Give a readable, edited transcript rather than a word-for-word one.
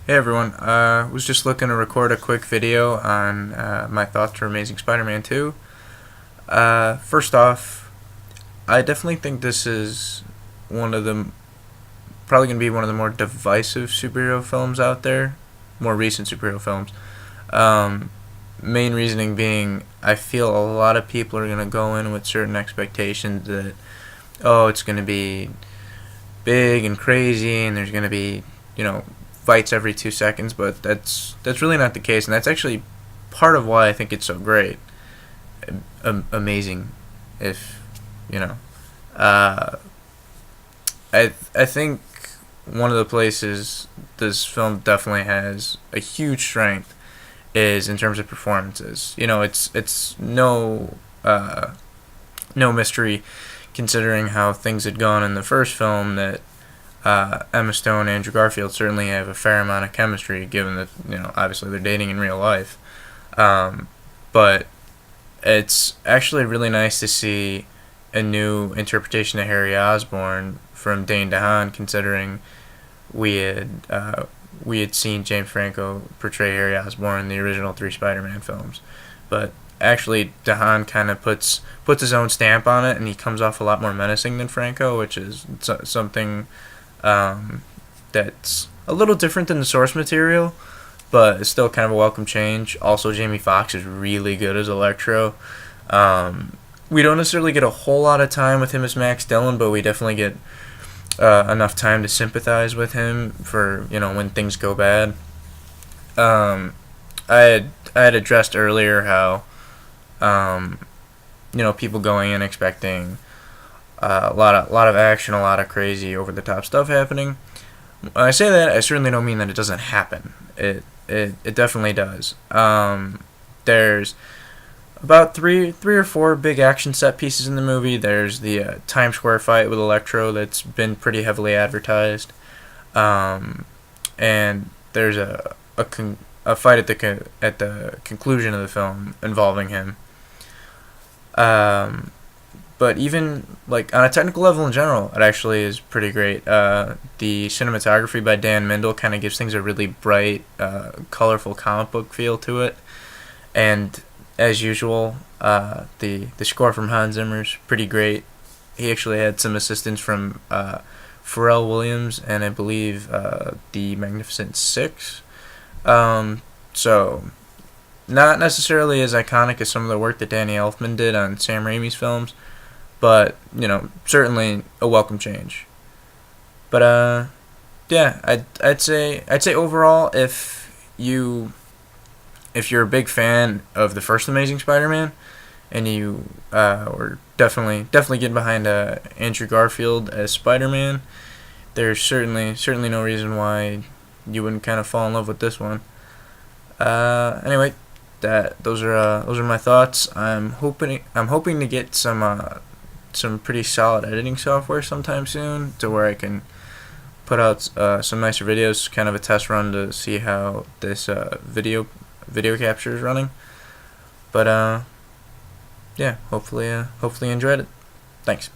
Hey everyone, was just looking to record a quick video on my thoughts for Amazing Spider-Man 2. First off, I definitely think this is probably going to be one of the more divisive superhero films out there, more recent superhero films. Um, Main reasoning being, I feel a lot of people are going to go in with certain expectations that, oh, it's going to be big and crazy and there's going to be, fights every 2 seconds, but that's really not the case, and that's actually part of why I think it's so great, amazing, if you know. Uh, I think one of the places this film definitely has a huge strength is in terms of performances. It's no mystery, considering how things had gone in the first film, that Emma Stone and Andrew Garfield certainly have a fair amount of chemistry, given that, obviously they're dating in real life. But it's actually really nice to see a new interpretation of Harry Osborn from Dane DeHaan, considering we had we had seen James Franco portray Harry Osborn in the original three Spider-Man films, but actually DeHaan kind of puts his own stamp on it, and he comes off a lot more menacing than Franco, which is something that's a little different than the source material, but it's still kind of a welcome change. Also, Jamie Foxx is really good as Electro. We don't necessarily get a whole lot of time with him as Max Dillon, but we definitely get enough time to sympathize with him for, when things go bad. I had addressed earlier how people going in expecting a lot of action, a lot of crazy over the top stuff happening. When I say that, I certainly don't mean that it doesn't happen. It definitely does. There's about three or four big action set pieces in the movie. There's the Times Square fight with Electro that's been pretty heavily advertised, and there's a fight at the conclusion of the film involving him. But even like on a technical level in general, it actually is pretty great. The cinematography by Dan Mindel kind of gives things a really bright, colorful comic book feel to it, and as usual, the score from Hans Zimmer's pretty great. He actually had some assistance from Pharrell Williams and I believe the Magnificent Six. So not necessarily as iconic as some of the work that Danny Elfman did on Sam Raimi's films, but certainly a welcome change. But yeah, I'd say overall, if you're a big fan of the first Amazing Spider-Man, and you were definitely getting behind Andrew Garfield as Spider-Man, there's certainly no reason why you wouldn't kind of fall in love with this one. Anyway, those are my thoughts. I'm hoping to get some pretty solid editing software sometime soon, to where I can put out some nicer videos, kind of a test run to see how this video capture is running. But yeah, hopefully you enjoyed it. Thanks.